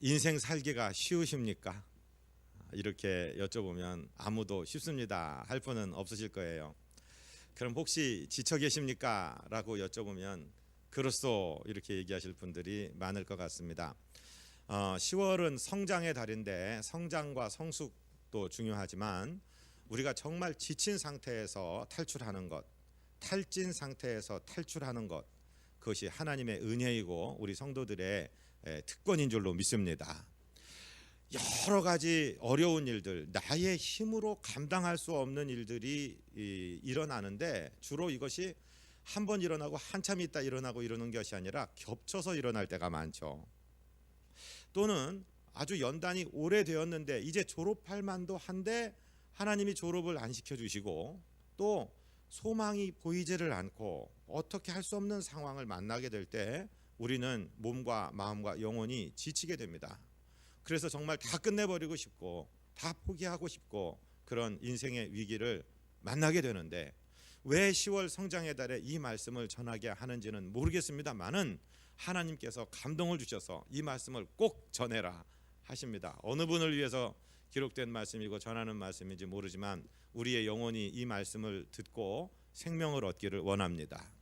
인생 살기가 쉬우십니까? 이렇게 여쭤보면 아무도 쉽습니다 할 분은 없으실 거예요. 그럼 혹시 지쳐 계십니까? 라고 여쭤보면 그렇소 이렇게 얘기하실 분들이 많을 것 같습니다. 10월은 성장의 달인데 성장과 성숙도 중요하지만 우리가 정말 지친 상태에서 탈출하는 것, 탈진 상태에서 탈출하는 것, 그것이 하나님의 은혜이고 우리 성도들의 특권인 줄로 믿습니다. 여러 가지 어려운 일들, 나의 힘으로 감당할 수 없는 일들이 일어나는데 주로 이것이 한 번 일어나고 한참 있다 일어나고 이러는 것이 아니라 겹쳐서 일어날 때가 많죠. 또는 아주 연단이 오래되었는데 이제 졸업할 만도 한데 하나님이 졸업을 안 시켜주시고 또 소망이 보이지를 않고 어떻게 할 수 없는 상황을 만나게 될 때 우리는 몸과 마음과 영혼이 지치게 됩니다. 그래서 정말 다 끝내버리고 싶고 다 포기하고 싶고 그런 인생의 위기를 만나게 되는데 왜 10월 성장의 달에 이 말씀을 전하게 하는지는 모르겠습니다만은 하나님께서 감동을 주셔서 이 말씀을 꼭 전해라 하십니다. 어느 분을 위해서 기록된 말씀이고 전하는 말씀인지 모르지만 우리의 영혼이 이 말씀을 듣고 생명을 얻기를 원합니다.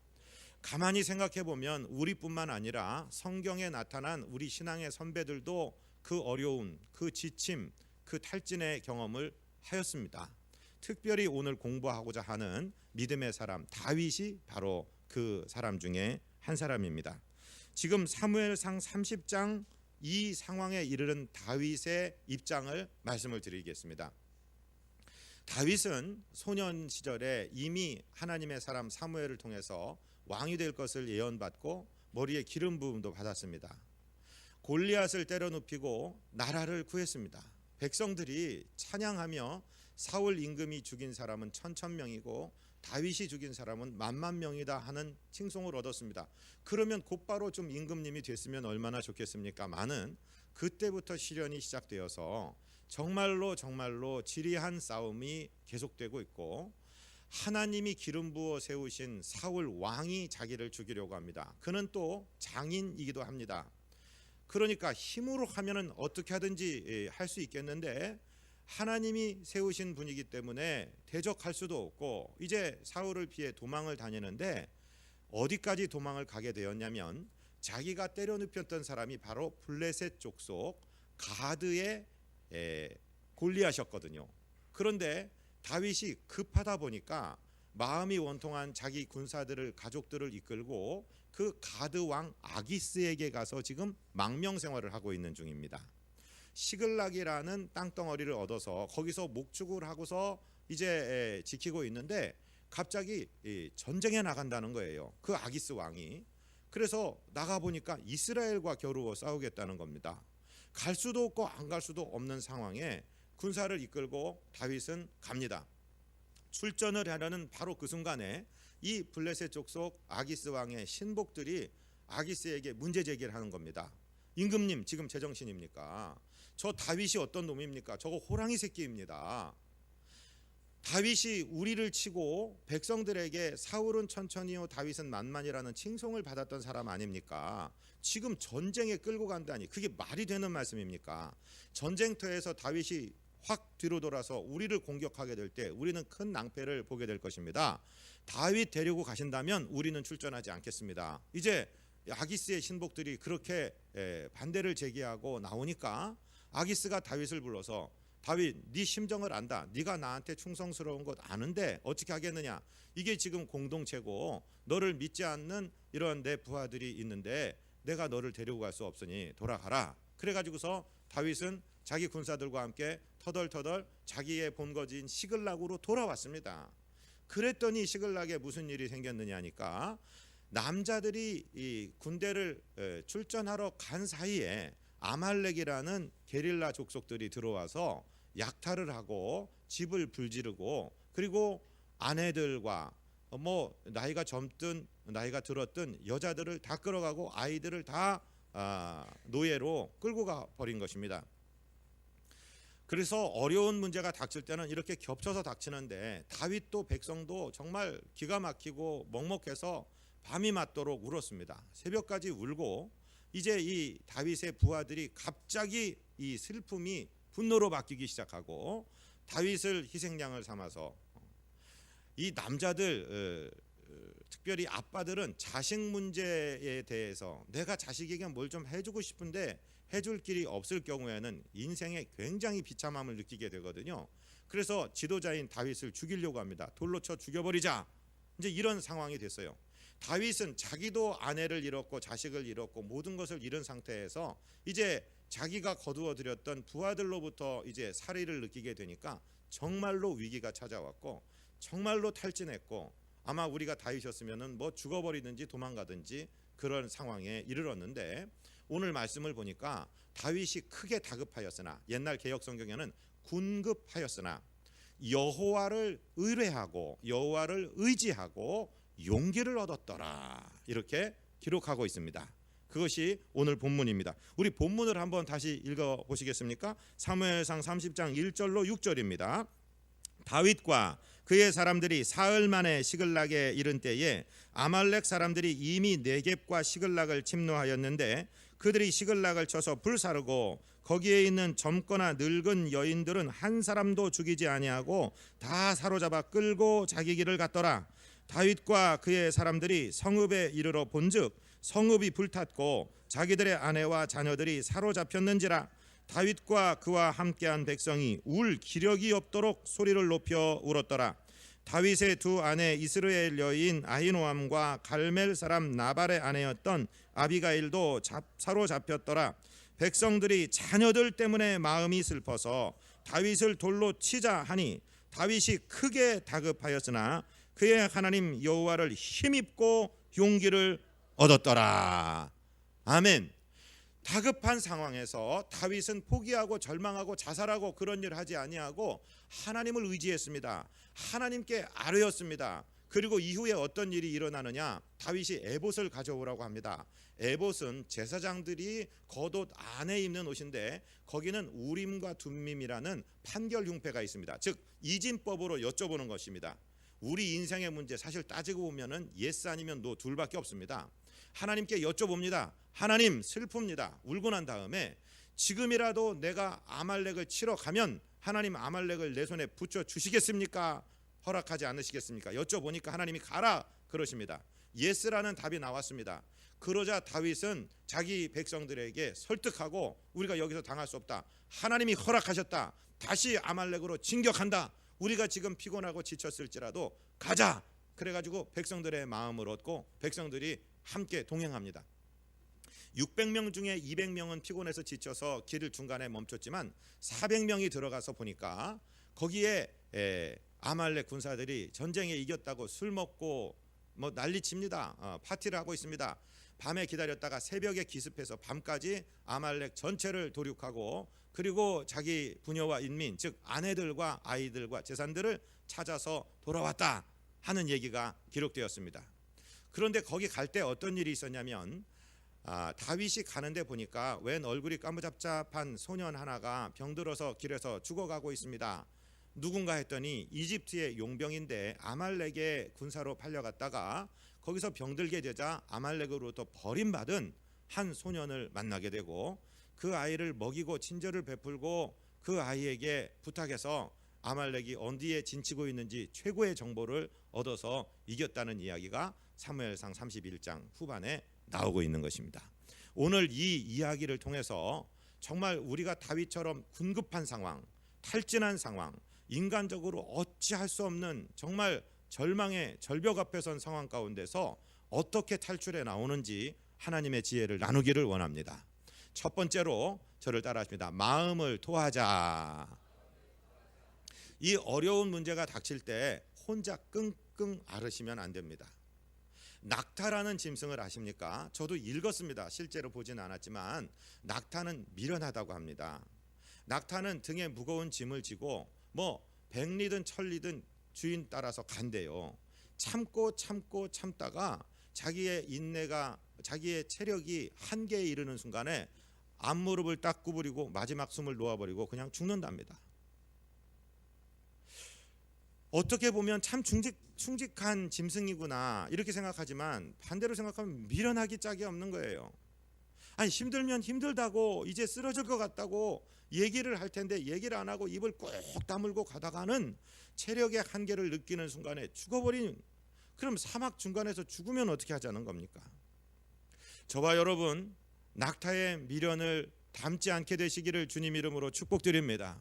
가만히 생각해 보면 우리뿐만 아니라 성경에 나타난 우리 신앙의 선배들도 그 어려움, 그 지침, 그 탈진의 경험을 하였습니다. 특별히 오늘 공부하고자 하는 믿음의 사람 다윗이 바로 그 사람 중에 한 사람입니다. 지금 사무엘상 30장 이 상황에 이르는 다윗의 입장을 말씀을 드리겠습니다. 다윗은 소년 시절에 이미 하나님의 사람 사무엘을 통해서 왕이 될 것을 예언받고 머리에 기름 부음도 받았습니다. 골리앗을 때려눕히고 나라를 구했습니다. 백성들이 찬양하며 사울 임금이 죽인 사람은 1000명이고 다윗이 죽인 사람은 10,000명이다 하는 칭송을 얻었습니다. 그러면 곧바로 좀 임금님이 됐으면 얼마나 좋겠습니까? 많은 그때부터 시련이 시작되어서 정말로 지리한 싸움이 계속되고 있고 하나님이 기름 부어 세우신 사울 왕이 자기를 죽이려고 합니다. 그는 또 장인이기도 합니다. 그러니까 힘으로 하면은 어떻게 하든지 할 수 있겠는데 하나님이 세우신 분이기 때문에 대적할 수도 없고 이제 사울을 피해 도망을 다니는데 어디까지 도망을 가게 되었냐면 자기가 때려 눕혔던 사람이 바로 블레셋 족속 가드의 골리앗이었거든요. 그런데 다윗이 급하다 보니까 마음이 원통한 자기 군사들을 가족들을 이끌고 그 가드 왕 아기스에게 가서 지금 망명 생활을 하고 있는 중입니다. 시글락이라는 땅덩어리를 얻어서 거기서 목축을 하고서 이제 지키고 있는데 갑자기 전쟁에 나간다는 거예요. 그 아기스 왕이. 그래서 나가보니까 이스라엘과 겨루어 싸우겠다는 겁니다. 갈 수도 없고 안 갈 수도 없는 상황에 군사를 이끌고 다윗은 갑니다. 출전을 하려는 바로 그 순간에 이 블레셋 족속 아기스 왕의 신복들이 아기스에게 문제 제기를 하는 겁니다. 임금님 지금 제정신입니까? 저 다윗이 어떤 놈입니까? 저거 호랑이 새끼입니다. 다윗이 우리를 치고 백성들에게 사울은 천천히요 다윗은 만만이라는 칭송을 받았던 사람 아닙니까? 지금 전쟁에 끌고 간다니 그게 말이 되는 말씀입니까? 전쟁터에서 다윗이 확 뒤로 돌아서 우리를 공격하게 될 때 우리는 큰 낭패를 보게 될 것입니다. 다윗 데리고 가신다면 우리는 출전하지 않겠습니다. 이제 아기스의 신복들이 그렇게 반대를 제기하고 나오니까 아기스가 다윗을 불러서 다윗 네 심정을 안다. 네가 나한테 충성스러운 것 아는데 어떻게 하겠느냐. 이게 지금 공동체고 너를 믿지 않는 이런 내 부하들이 있는데 내가 너를 데리고 갈 수 없으니 돌아가라. 그래가지고서 다윗은 자기 군사들과 함께 터덜터덜 자기의 본거지인 시글락으로 돌아왔습니다. 그랬더니 시글락에 무슨 일이 생겼느냐니까 남자들이 이 군대를 출전하러 간 사이에 아말렉이라는 게릴라 족속들이 들어와서 약탈을 하고 집을 불지르고 그리고 아내들과 나이가 젊든 나이가 들었든 여자들을 다 끌어가고 아이들을 다 노예로 끌고 가 버린 것입니다. 그래서 어려운 문제가 닥칠 때는 이렇게 겹쳐서 닥치는데 다윗도 백성도 정말 기가 막히고 먹먹해서 밤이 맞도록 울었습니다. 새벽까지 울고 이제 이 다윗의 부하들이 갑자기 이 슬픔이 분노로 바뀌기 시작하고 다윗을 희생양을 삼아서 이 남자들 특별히 아빠들은 자식 문제에 대해서 내가 자식에게 뭘 좀 해주고 싶은데 해줄 길이 없을 경우에는 인생에 굉장히 비참함을 느끼게 되거든요. 그래서 지도자인 다윗을 죽이려고 합니다. 돌로 쳐 죽여버리자. 이제 이런 상황이 됐어요. 다윗은 자기도 아내를 잃었고 자식을 잃었고 모든 것을 잃은 상태에서 이제 자기가 거두어들였던 부하들로부터 이제 살해를 느끼게 되니까 정말로 위기가 찾아왔고 정말로 탈진했고 아마 우리가 다윗이었으면은 뭐 죽어버리든지 도망가든지 그런 상황에 이르렀는데 오늘 말씀을 보니까 다윗이 크게 다급하였으나 옛날 개역 성경에는 군급하였으나 여호와를 의뢰하고 여호와를 의지하고 용기를 얻었더라 이렇게 기록하고 있습니다. 그것이 오늘 본문입니다. 우리 본문을 한번 다시 읽어 보시겠습니까? 사무엘상 30장 1절로 6절입니다. 다윗과 그의 사람들이 사흘 만에 시글락에 이른 때에 아말렉 사람들이 이미 네겝과 시글락을 침노하였는데 그들이 시글락을 쳐서 불사르고 거기에 있는 젊거나 늙은 여인들은 한 사람도 죽이지 아니하고 다 사로잡아 끌고 자기 길을 갔더라. 다윗과 그의 사람들이 성읍에 이르러 본즉 성읍이 불탔고 자기들의 아내와 자녀들이 사로잡혔는지라. 다윗과 그와 함께한 백성이 울 기력이 없도록 소리를 높여 울었더라. 다윗의 두 아내 이스라엘 여인 아히노암과 갈멜 사람 나발의 아내였던 아비가일도 사로잡혔더라. 백성들이 자녀들 때문에 마음이 슬퍼서 다윗을 돌로 치자 하니 다윗이 크게 다급하였으나 그의 하나님 여호와를 힘입고 용기를 얻었더라. 아멘. 다급한 상황에서 다윗은 포기하고 절망하고 자살하고 그런 일을 하지 아니하고 하나님을 의지했습니다. 하나님께 아뢰었습니다. 그리고 이후에 어떤 일이 일어나느냐, 다윗이 에봇을 가져오라고 합니다. 에봇은 제사장들이 겉옷 안에 입는 옷인데 거기는 우림과 둠밈이라는 판결 흉패가 있습니다. 즉 이진법으로 여쭤보는 것입니다. 우리 인생의 문제 사실 따지고 보면은 예스 아니면 노 둘밖에 없습니다. 하나님께 여쭤봅니다. 하나님 슬픕니다. 울고 난 다음에 지금이라도 내가 아말렉을 치러 가면 하나님 아말렉을 내 손에 붙여 주시겠습니까? 허락하지 않으시겠습니까? 여쭤보니까 하나님이 가라 그러십니다. 예스라는 답이 나왔습니다. 그러자 다윗은 자기 백성들에게 설득하고 우리가 여기서 당할 수 없다. 하나님이 허락하셨다. 다시 아말렉으로 진격한다. 우리가 지금 피곤하고 지쳤을지라도 가자. 그래가지고 백성들의 마음을 얻고 백성들이 함께 동행합니다. 600명 중에 200명은 피곤해서 지쳐서 길을 중간에 멈췄지만 400명이 들어가서 보니까 거기에 아말렉 군사들이 전쟁에 이겼다고 술 먹고 뭐 난리칩니다. 파티를 하고 있습니다. 밤에 기다렸다가 새벽에 기습해서 밤까지 아말렉 전체를 도륙하고 그리고 자기 부녀와 인민 즉 아내들과 아이들과 재산들을 찾아서 돌아왔다 하는 얘기가 기록되었습니다. 그런데 거기 갈 때 어떤 일이 있었냐면 다윗이 가는데 보니까 웬 얼굴이 까무잡잡한 소년 하나가 병들어서 길에서 죽어가고 있습니다. 누군가 했더니 이집트의 용병인데 아말렉의 군사로 팔려갔다가 거기서 병들게 되자 아말렉으로부터 버림받은 한 소년을 만나게 되고 그 아이를 먹이고 친절을 베풀고 그 아이에게 부탁해서 아말렉이 어디에 진치고 있는지 최고의 정보를 얻어서 이겼다는 이야기가 사무엘상 31장 후반에 나오고 있는 것입니다. 오늘 이 이야기를 통해서 정말 우리가 다윗처럼 군급한 상황, 탈진한 상황, 인간적으로 어찌할 수 없는 정말 절망의 절벽 앞에 선 상황 가운데서 어떻게 탈출해 나오는지 하나님의 지혜를 나누기를 원합니다. 첫 번째로 저를 따라하십니다. 마음을 토하자. 이 어려운 문제가 닥칠 때 혼자 끙끙 앓으시면 안 됩니다. 낙타라는 짐승을 아십니까? 저도 읽었습니다. 실제로 보지는 않았지만 낙타는 미련하다고 합니다. 낙타는 등에 무거운 짐을 지고 뭐 백리든 천리든 주인 따라서 간대요. 참고 참다가 자기의 인내가 자기의 체력이 한계에 이르는 순간에 앞무릎을 딱 구부리고 마지막 숨을 놓아버리고 그냥 죽는답니다. 어떻게 보면 참 충직한 짐승이구나 이렇게 생각하지만 반대로 생각하면 미련하기 짝이 없는 거예요. 아니 힘들면 힘들다고 이제 쓰러질 것 같다고 얘기를 할 텐데 얘기를 안 하고 입을 꼭 다물고 가다가는 체력의 한계를 느끼는 순간에 죽어버리는, 그럼 사막 중간에서 죽으면 어떻게 하자는 겁니까? 저와 여러분 낙타의 미련을 담지 않게 되시기를 주님 이름으로 축복드립니다.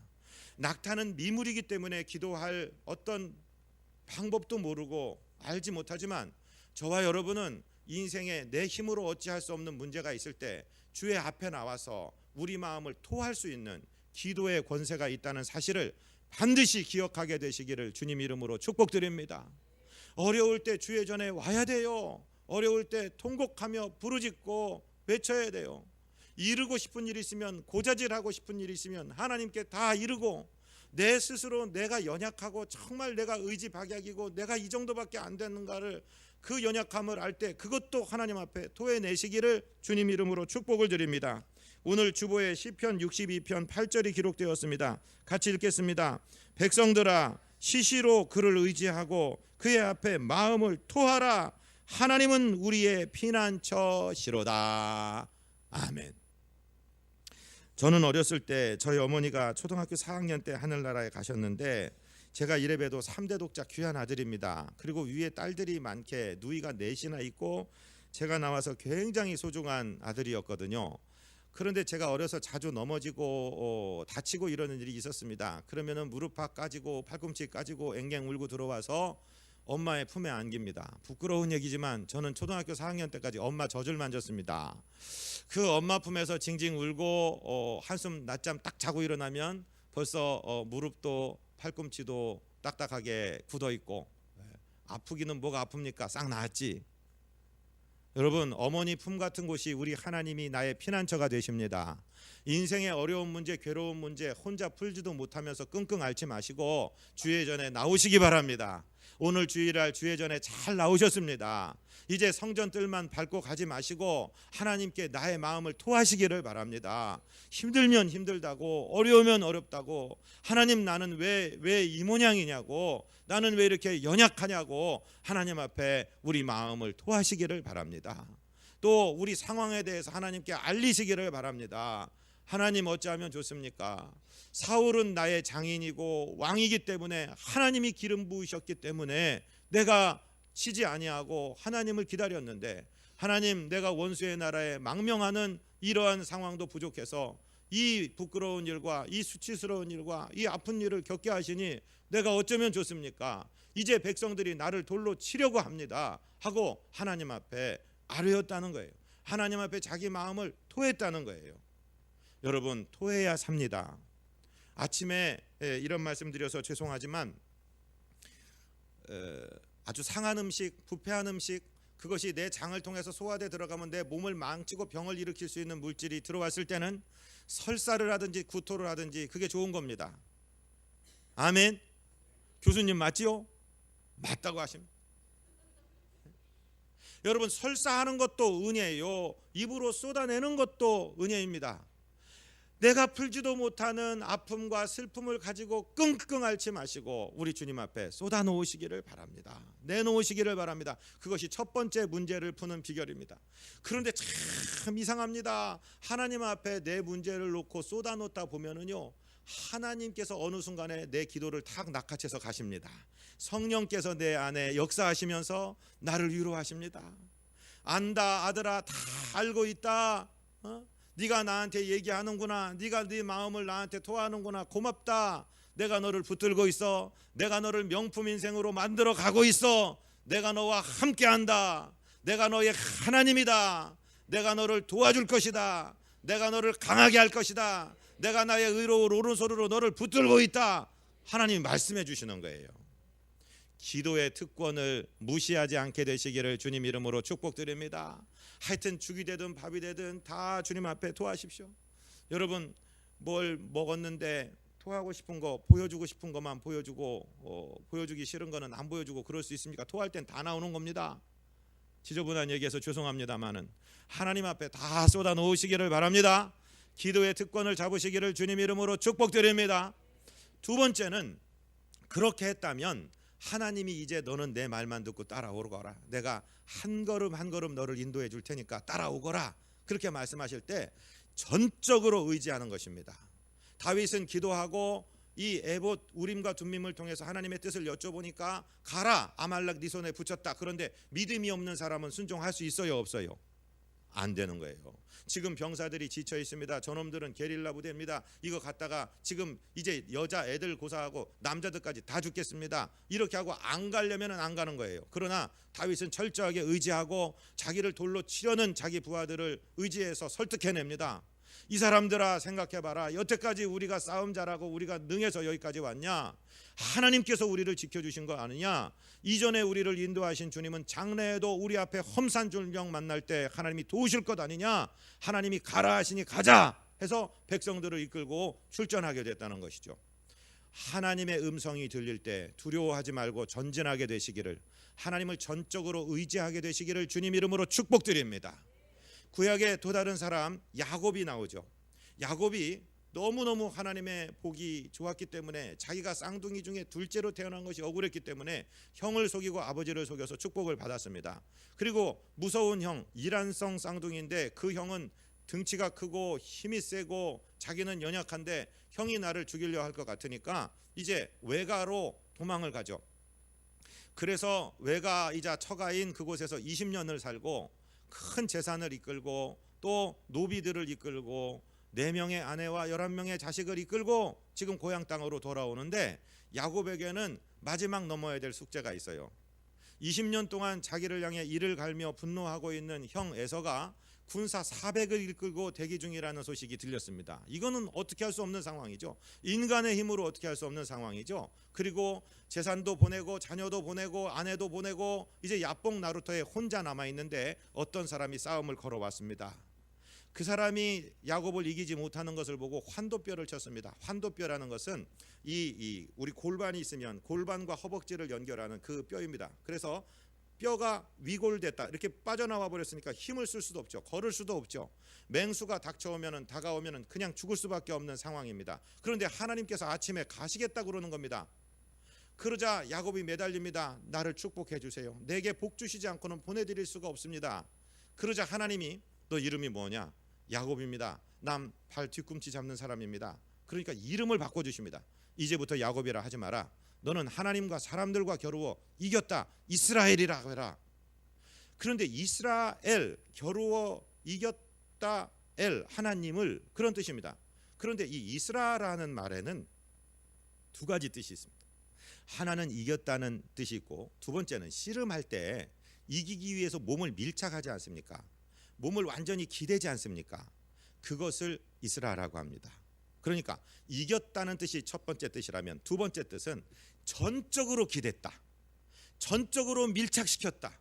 낙타는 미물이기 때문에 기도할 어떤 방법도 모르고 알지 못하지만 저와 여러분은 인생에 내 힘으로 어찌할 수 없는 문제가 있을 때 주의 앞에 나와서 우리 마음을 토할 수 있는 기도의 권세가 있다는 사실을 반드시 기억하게 되시기를 주님 이름으로 축복드립니다. 어려울 때 주의 전에 와야 돼요. 어려울 때 통곡하며 부르짖고 외쳐야 돼요. 이루고 싶은 일이 있으면, 고자질하고 싶은 일이 있으면 하나님께 다 이루고, 내 스스로 내가 연약하고 정말 내가 의지박약이고 내가 이 정도밖에 안 되는가를, 그 연약함을 알 때 그것도 하나님 앞에 토해내시기를 주님 이름으로 축복을 드립니다. 오늘 주보에 시편 62편 8절이 기록되었습니다. 같이 읽겠습니다. 백성들아 시시로 그를 의지하고 그의 앞에 마음을 토하라. 하나님은 우리의 피난처시로다. 아멘. 저는 어렸을 때 저희 어머니가 초등학교 4학년 때 하늘나라에 가셨는데 제가 이래봬도 3대 독자 귀한 아들입니다. 그리고 위에 딸들이 많게 누이가 넷이나 있고 제가 나와서 굉장히 소중한 아들이었거든요. 그런데 제가 어려서 자주 넘어지고 다치고 이러는 일이 있었습니다. 그러면은 무릎팍 까지고 팔꿈치 까지고 앵앵 울고 들어와서 엄마의 품에 안깁니다. 부끄러운 얘기지만 저는 초등학교 4학년 때까지 엄마 젖을 만졌습니다. 그 엄마 품에서 징징 울고 한숨 낮잠 딱 자고 일어나면 벌써 무릎도 팔꿈치도 딱딱하게 굳어 있고, 아프기는 뭐가 아픕니까? 싹 나았지. 여러분, 어머니 품 같은 곳이 우리 하나님이 나의 피난처가 되십니다. 인생의 어려운 문제, 괴로운 문제 혼자 풀지도 못하면서 끙끙 앓지 마시고 주의 전에 나오시기 바랍니다. 오늘 주일날 주의 전에 잘 나오셨습니다. 이제 성전 뜰만 밟고 가지 마시고 하나님께 나의 마음을 토하시기를 바랍니다. 힘들면 힘들다고, 어려우면 어렵다고, 하나님 나는 왜 이 모양이냐고, 나는 왜 이렇게 연약하냐고 하나님 앞에 우리 마음을 토하시기를 바랍니다. 또 우리 상황에 대해서 하나님께 알리시기를 바랍니다. 하나님 어찌하면 좋습니까? 사울은 나의 장인이고 왕이기 때문에 하나님이 기름 부으셨기 때문에 내가 쉬지 아니하고 하나님을 기다렸는데, 하나님 내가 원수의 나라에 망명하는 이러한 상황도 부족해서 이 부끄러운 일과 이 수치스러운 일과 이 아픈 일을 겪게 하시니 내가 어쩌면 좋습니까? 이제 백성들이 나를 돌로 치려고 합니다 하고 하나님 앞에 아뢰었다는 거예요. 하나님 앞에 자기 마음을 토했다는 거예요. 여러분, 토해야 삽니다. 아침에 이런 말씀 드려서 죄송하지만 아주 상한 음식, 부패한 음식, 그것이 내 장을 통해서 소화돼 들어가면 내 몸을 망치고 병을 일으킬 수 있는 물질이 들어왔을 때는 설사를 하든지 구토를 하든지 그게 좋은 겁니다. 아멘. 교수님 맞지요? 맞다고 하십니다. 여러분, 설사하는 것도 은혜예요. 입으로 쏟아내는 것도 은혜입니다. 내가 풀지도 못하는 아픔과 슬픔을 가지고 끙끙 앓지 마시고 우리 주님 앞에 쏟아놓으시기를 바랍니다. 내놓으시기를 바랍니다. 그것이 첫 번째 문제를 푸는 비결입니다. 그런데 참 이상합니다. 하나님 앞에 내 문제를 놓고 쏟아놓다 보면은요, 하나님께서 어느 순간에 내 기도를 탁 낚아채서 가십니다. 성령께서 내 안에 역사하시면서 나를 위로하십니다. 안다 아들아, 다 알고 있다. 네가 나한테 얘기하는구나. 네가 네 마음을 나한테 토하는구나. 고맙다. 내가 너를 붙들고 있어. 내가 너를 명품 인생으로 만들어 가고 있어. 내가 너와 함께한다. 내가 너의 하나님이다. 내가 너를 도와줄 것이다. 내가 너를 강하게 할 것이다. 내가 나의 의로운 오른손으로 너를 붙들고 있다. 하나님이 말씀해 주시는 거예요. 기도의 특권을 무시하지 않게 되시기를 주님 이름으로 축복드립니다. 하여튼 죽이 되든 밥이 되든 다 주님 앞에 토하십시오. 여러분, 뭘 먹었는데 토하고 싶은 거, 보여주고 싶은 것만 보여주고 보여주기 싫은 거는 안 보여주고 그럴 수 있습니까? 토할 땐 다 나오는 겁니다. 지저분한 얘기해서 죄송합니다마는 하나님 앞에 다 쏟아 놓으시기를 바랍니다. 기도의 특권을 잡으시기를 주님 이름으로 축복드립니다. 두 번째는, 그렇게 했다면 하나님이 이제 너는 내 말만 듣고 따라오거라. 내가 한 걸음 한 걸음 너를 인도해 줄 테니까 따라오거라. 그렇게 말씀하실 때 전적으로 의지하는 것입니다. 다윗은 기도하고 이 에봇 우림과 둠밈을 통해서 하나님의 뜻을 여쭤보니까 가라, 아말렉 네 손에 붙였다. 그런데 믿음이 없는 사람은 순종할 수 있어요, 없어요? 안 되는 거예요. 지금 병사들이 지쳐 있습니다. 저놈들은 게릴라 부대입니다. 이거 갔다가 지금 이제 여자 애들 고사하고 남자들까지 다 죽겠습니다. 이렇게 하고 안 가려면 안 가는 거예요. 그러나 다윗은 철저하게 의지하고 자기를 돌로 치려는 자기 부하들을 의지해서 설득해냅니다. 이 사람들아, 생각해봐라. 여태까지 우리가 싸움 잘하고 우리가 능해서 여기까지 왔냐? 하나님께서 우리를 지켜주신 거 아니냐? 이전에 우리를 인도하신 주님은 장래에도 우리 앞에 험산줄령 만날 때 하나님이 도우실 것 아니냐? 하나님이 가라 하시니 가자 해서 백성들을 이끌고 출전하게 됐다는 것이죠. 하나님의 음성이 들릴 때 두려워하지 말고 전진하게 되시기를, 하나님을 전적으로 의지하게 되시기를 주님 이름으로 축복드립니다. 구약의 또 다른 사람 야곱이 나오죠. 야곱이 너무너무 하나님의 복이 좋았기 때문에 자기가 쌍둥이 중에 둘째로 태어난 것이 억울했기 때문에 형을 속이고 아버지를 속여서 축복을 받았습니다. 그리고 무서운 형, 이란성 쌍둥이인데 그 형은 등치가 크고 힘이 세고 자기는 연약한데 형이 나를 죽이려 할 것 같으니까 이제 외가로 도망을 가죠. 그래서 외가이자 처가인 그곳에서 20년을 살고 큰 재산을 이끌고 또 노비들을 이끌고 4명의 아내와 11명의 자식을 이끌고 지금 고향 땅으로 돌아오는데 야곱에게는 마지막 넘어야 될 숙제가 있어요. 20년 동안 자기를 향해 이를 갈며 분노하고 있는 형 에서가 군사 400을 이끌고 대기 중이라는 소식이 들렸습니다. 이거는 어떻게 할 수 없는 상황이죠. 인간의 힘으로 어떻게 할 수 없는 상황이죠. 그리고 재산도 보내고 자녀도 보내고 아내도 보내고 이제 야뽕 나루터에 혼자 남아있는데 어떤 사람이 싸움을 걸어왔습니다. 그 사람이 야곱을 이기지 못하는 것을 보고 환도뼈를 쳤습니다. 환도뼈라는 것은 우리 골반이 있으면 골반과 허벅지를 연결하는 그 뼈입니다. 그래서 뼈가 위골됐다, 이렇게 빠져나와 버렸으니까 힘을 쓸 수도 없죠. 걸을 수도 없죠. 맹수가 다가오면 그냥 죽을 수밖에 없는 상황입니다. 그런데 하나님께서 아침에 가시겠다 그러는 겁니다. 그러자 야곱이 매달립니다. 나를 축복해 주세요. 내게 복 주시지 않고는 보내드릴 수가 없습니다. 그러자 하나님이 너 이름이 뭐냐? 야곱입니다. 남 발 뒤꿈치 잡는 사람입니다. 그러니까 이름을 바꿔주십니다. 이제부터 야곱이라 하지 마라. 너는 하나님과 사람들과 겨루어 이겼다. 이스라엘이라 해라. 그런데 이스라엘, 겨루어 이겼다 엘, 하나님을, 그런 뜻입니다. 그런데 이 이스라라는 말에는 두 가지 뜻이 있습니다. 하나는 이겼다는 뜻이 있고, 두 번째는 씨름할 때 이기기 위해서 몸을 밀착하지 않습니까? 몸을 완전히 기대지 않습니까? 그것을 이스라라고 합니다. 그러니까 이겼다는 뜻이 첫 번째 뜻이라면 두 번째 뜻은 전적으로 기댔다, 전적으로 밀착시켰다.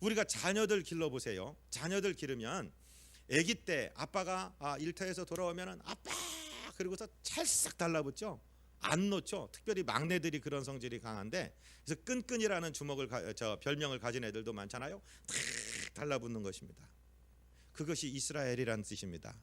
우리가 자녀들 길러보세요. 자녀들 기르면 아기 때 아빠가 일터에서 돌아오면 아빠 그리고서 찰싹 달라붙죠. 안 놓죠. 특별히 막내들이 그런 성질이 강한데, 그래서 끈끈이라는 별명을 가진 애들도 많잖아요. 탁 달라붙는 것입니다. 그것이 이스라엘이라는 뜻입니다.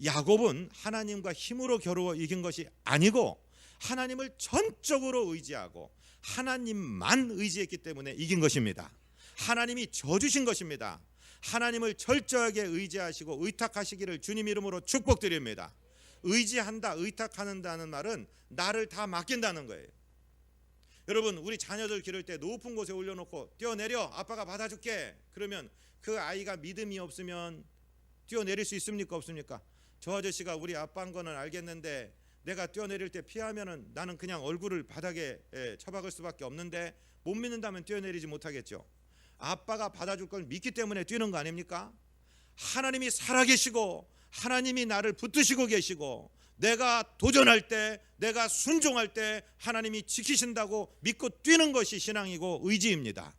야곱은 하나님과 힘으로 겨루어 이긴 것이 아니고 하나님을 전적으로 의지하고 하나님만 의지했기 때문에 이긴 것입니다. 하나님이 져주신 것입니다. 하나님을 철저하게 의지하시고 의탁하시기를 주님 이름으로 축복드립니다. 의지한다, 의탁한다는 말은 나를 다 맡긴다는 거예요. 여러분, 우리 자녀들 기를 때 높은 곳에 올려놓고 뛰어내려, 아빠가 받아줄게. 그러면 그 아이가 믿음이 없으면 뛰어내릴 수 있습니까, 없습니까? 저 아저씨가 우리 아빠인 거는 알겠는데 내가 뛰어내릴 때 피하면은 나는 그냥 얼굴을 바닥에 처박을 수밖에 없는데, 못 믿는다면 뛰어내리지 못하겠죠. 아빠가 받아줄 걸 믿기 때문에 뛰는 거 아닙니까? 하나님이 살아계시고 하나님이 나를 붙드시고 계시고 내가 도전할 때, 내가 순종할 때 하나님이 지키신다고 믿고 뛰는 것이 신앙이고 의지입니다.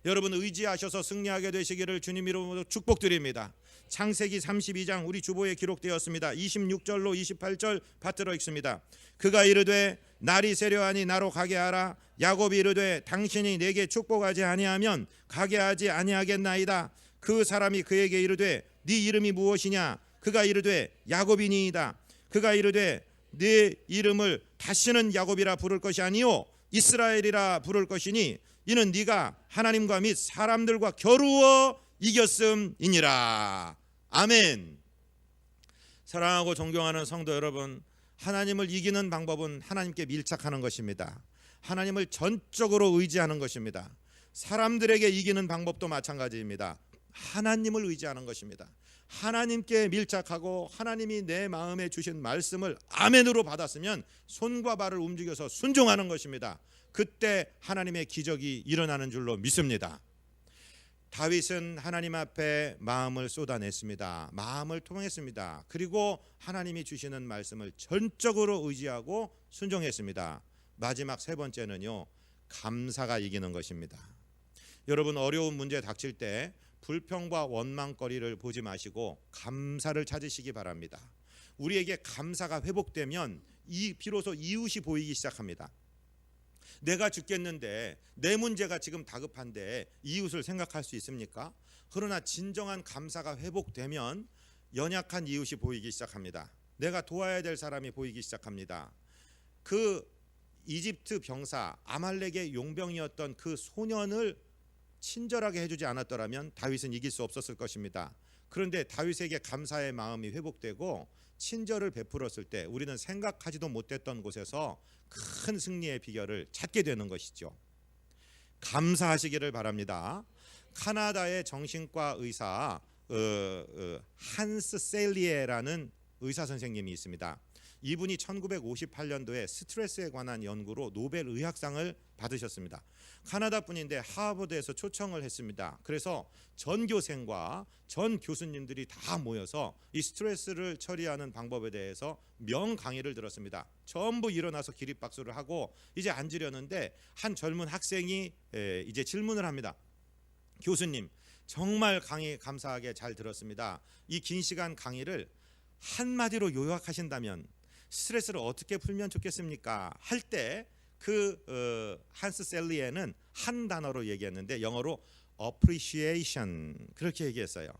여러분, 의지하셔서 승리하게 되시기를 주님 이름으로 축복드립니다. 창세기 32장 우리 주보에 기록되었습니다. 26절로 28절 받들어 읽습니다. 그가 이르되 날이 세려하니 나로 가게 하라. 야곱이 이르되 당신이 내게 축복하지 아니하면 가게 하지 아니하겠나이다. 그 사람이 그에게 이르되 네 이름이 무엇이냐? 그가 이르되 야곱이니이다. 그가 이르되 네 이름을 다시는 야곱이라 부를 것이 아니요 이스라엘이라 부를 것이니 이는 네가 하나님과 및 사람들과 겨루어 이겼음이니라. 아멘. 사랑하고 존경하는 성도 여러분, 하나님을 이기는 방법은 하나님께 밀착하는 것입니다. 하나님을 전적으로 의지하는 것입니다. 사람들에게 이기는 방법도 마찬가지입니다. 하나님을 의지하는 것입니다. 하나님께 밀착하고 하나님이 내 마음에 주신 말씀을 아멘으로 받았으면 손과 발을 움직여서 순종하는 것입니다. 그때 하나님의 기적이 일어나는 줄로 믿습니다. 다윗은 하나님 앞에 마음을 쏟아냈습니다. 마음을 통했습니다. 그리고 하나님이 주시는 말씀을 전적으로 의지하고 순종했습니다. 마지막 세 번째는요, 감사가 이기는 것입니다. 여러분, 어려운 문제 닥칠 때 불평과 원망거리를 보지 마시고 감사를 찾으시기 바랍니다. 우리에게 감사가 회복되면 비로소 이웃이 보이기 시작합니다. 내가 죽겠는데 내 문제가 지금 다급한데 이웃을 생각할 수 있습니까? 그러나 진정한 감사가 회복되면 연약한 이웃이 보이기 시작합니다. 내가 도와야 될 사람이 보이기 시작합니다. 그 이집트 병사 아말렉의 용병이었던 그 소년을 친절하게 해주지 않았더라면 다윗은 이길 수 없었을 것입니다. 그런데 다윗에게 감사의 마음이 회복되고 친절을 베풀었을 때 우리는 생각하지도 못했던 곳에서 큰 승리의 비결을 찾게 되는 것이죠. 감사하시기를 바랍니다. 카나다의 정신과 의사 한스 셀리에라는 의사 선생님이 있습니다. 이분이 1958년도에 스트레스에 관한 연구로 노벨 의학상을 받으셨습니다. 카나다 분인데 하버드에서 초청을 했습니다. 그래서 전교생과 전 교수님들이 다 모여서 이 스트레스를 처리하는 방법에 대해서 명강의를 들었습니다. 전부 일어나서 기립박수를 하고 이제 앉으려는데 한 젊은 학생이 이제 질문을 합니다. 교수님, 정말 강의 감사하게 잘 들었습니다. 이 긴 시간 강의를 한마디로 요약하신다면 스트레스를 어떻게 풀면 좋겠습니까? 할 때 그 한스 셀리에는 한 단어로 얘기했는데 영어로 appreciation 그렇게 얘기했어요.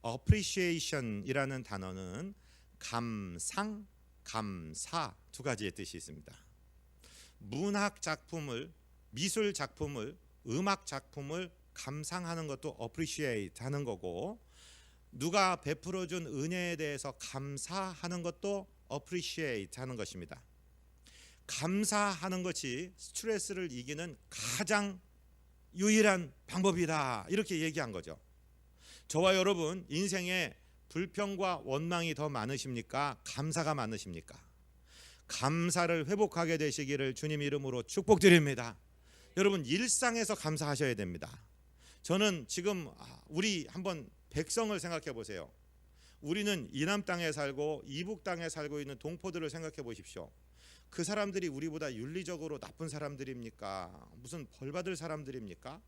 appreciation이라는 단어는 감상, 감사 두 가지의 뜻이 있습니다. 문학 작품을, 미술 작품을, 음악 작품을 감상하는 것도 appreciate 하는 거고, 누가 베풀어준 은혜에 대해서 감사하는 것도 appreciate 하는 것입니다. 감사하는 것이 스트레스를 이기는 가장 유일한 방법이다, 이렇게 얘기한 거죠. 저와 여러분, 인생에 불평과 원망이 더 많으십니까? 감사가 많으십니까? 감사를 회복하게 되시기를 주님 이름으로 축복드립니다. 여러분, 일상에서 감사하셔야 됩니다. 저는 지금 우리 한번 백성을 생각해 보세요. 우리는 이남 땅에 살고 이북 땅에 살고 있는 동포들을 생각해 보십시오. 그 사람들이 우리보다 윤리적으로 나쁜 사람들입니까? 무슨 벌 받을 사람들입니까?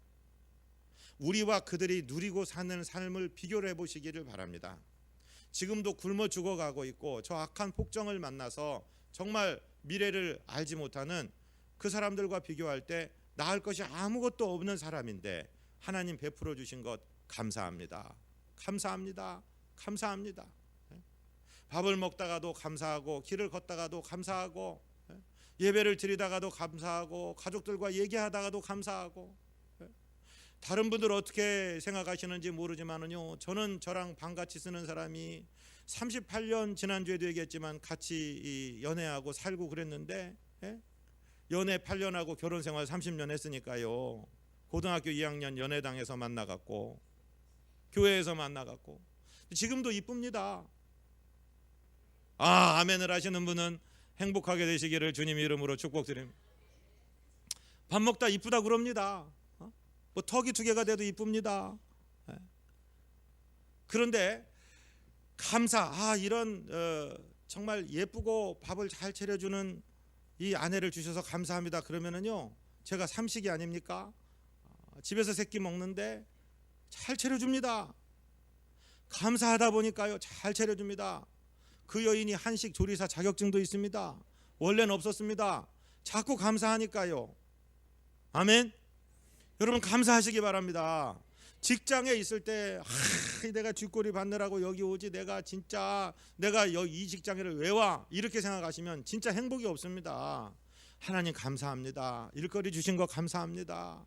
우리와 그들이 누리고 사는 삶을 비교를 해보시기를 바랍니다. 지금도 굶어 죽어가고 있고 저 악한 폭정을 만나서 정말 미래를 알지 못하는 그 사람들과 비교할 때 나을 것이 아무것도 없는 사람인데 하나님 베풀어 주신 것 감사합니다. 감사합니다. 감사합니다. 밥을 먹다가도 감사하고, 길을 걷다가도 감사하고, 예배를 드리다가도 감사하고, 가족들과 얘기하다가도 감사하고. 다른 분들 어떻게 생각하시는지 모르지만은요, 저는 저랑 방같이 쓰는 사람이 38년, 지난주에도 얘기했지만 같이 연애하고 살고 그랬는데, 연애 8년하고 결혼 생활 30년 했으니까요, 고등학교 2학년 연애당에서 만나갖고 교회에서 만나갖고 지금도 이쁩니다. 아멘을 하시는 분은 행복하게 되시기를 주님 이름으로 축복드립니다. 밥 먹다 이쁘다 그럽니다. 뭐 턱이 2개가 돼도 이쁩니다. 그런데 감사, 이런 정말 예쁘고 밥을 잘 차려주는 이 아내를 주셔서 감사합니다. 그러면은요, 제가 삼식이 아닙니까? 집에서 새끼 먹는데 잘 차려줍니다. 감사하다 보니까요, 잘 차려줍니다. 그 여인이 한식 조리사 자격증도 있습니다. 원래는 없었습니다. 자꾸 감사하니까요. 아멘. 여러분, 감사하시기 바랍니다. 직장에 있을 때 내가 뒷골이 받느라고 여기 오지, 내가 이 직장에를 왜 와, 이렇게 생각하시면 진짜 행복이 없습니다. 하나님 감사합니다. 일거리 주신 거 감사합니다.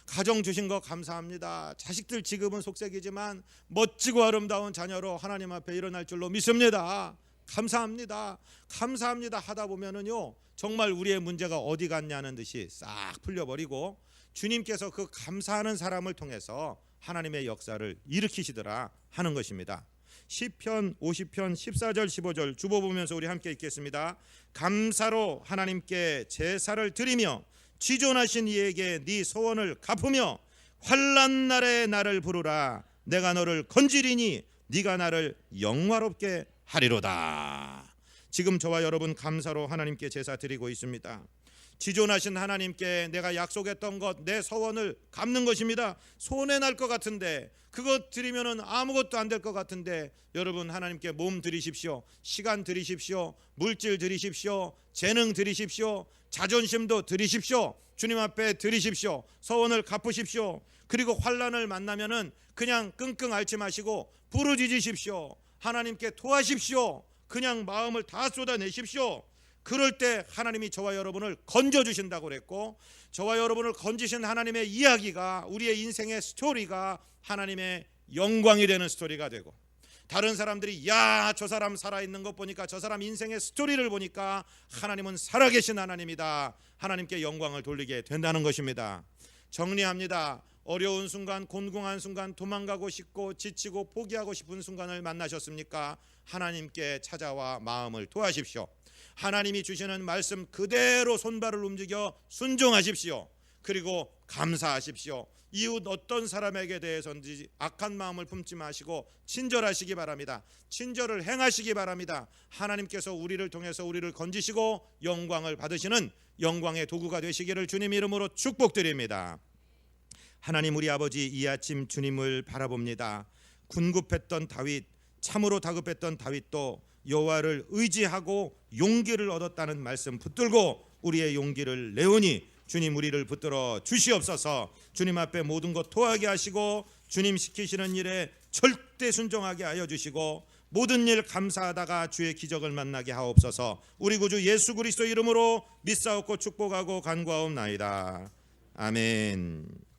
가정 주신 거 감사합니다. 자식들 지금은 속색이지만 멋지고 아름다운 자녀로 하나님 앞에 일어날 줄로 믿습니다. 감사합니다. 감사합니다 하다 보면은요, 정말 우리의 문제가 어디 갔냐는 듯이 싹 풀려버리고 주님께서 그 감사하는 사람을 통해서 하나님의 역사를 일으키시더라 하는 것입니다. 시편 50편 14절 15절 주보 보면서 우리 함께 읽겠습니다. 감사로 하나님께 제사를 드리며 지존하신 이에게 네 소원을 갚으며 환난 날에 나를 부르라. 내가 너를 건지리니 네가 나를 영화롭게 하리로다. 지금 저와 여러분 감사로 하나님께 제사 드리고 있습니다. 지존하신 하나님께 내가 약속했던 것, 내 소원을 갚는 것입니다. 손해 날 것 같은데, 그것 드리면은 아무것도 안 될 것 같은데, 여러분 하나님께 몸 드리십시오. 시간 드리십시오. 물질 드리십시오. 재능 드리십시오. 자존심도 드리십시오. 주님 앞에 드리십시오. 소원을 갚으십시오. 그리고 환난을 만나면은 그냥 끙끙 앓지 마시고 부르짖으십시오. 하나님께 토하십시오. 그냥 마음을 다 쏟아내십시오. 그럴 때 하나님이 저와 여러분을 건져주신다고 그랬고, 저와 여러분을 건지신 하나님의 이야기가, 우리의 인생의 스토리가 하나님의 영광이 되는 스토리가 되고, 다른 사람들이 야, 저 사람 살아있는 것 보니까, 저 사람 인생의 스토리를 보니까 하나님은 살아계신 하나님이다, 하나님께 영광을 돌리게 된다는 것입니다. 정리합니다. 어려운 순간, 곤궁한 순간, 도망가고 싶고 지치고 포기하고 싶은 순간을 만나셨습니까? 하나님께 찾아와 마음을 토하십시오. 하나님이 주시는 말씀 그대로 손발을 움직여 순종하십시오. 그리고 감사하십시오. 이웃 어떤 사람에게 대해서든지 악한 마음을 품지 마시고 친절하시기 바랍니다. 친절을 행하시기 바랍니다. 하나님께서 우리를 통해서 우리를 건지시고 영광을 받으시는 영광의 도구가 되시기를 주님 이름으로 축복드립니다. 하나님, 우리 아버지, 이 아침 주님을 바라봅니다. 군급했던 다윗, 참으로 다급했던 다윗도 여호와를 의지하고 용기를 얻었다는 말씀 붙들고 우리의 용기를 내오니 주님, 우리를 붙들어 주시옵소서. 주님 앞에 모든 것 토하게 하시고 주님 시키시는 일에 절대 순종하게 하여 주시고 모든 일 감사하다가 주의 기적을 만나게 하옵소서. 우리 구주 예수 그리스도 이름으로 믿사옵고 축복하고 간구하옵나이다. 아멘.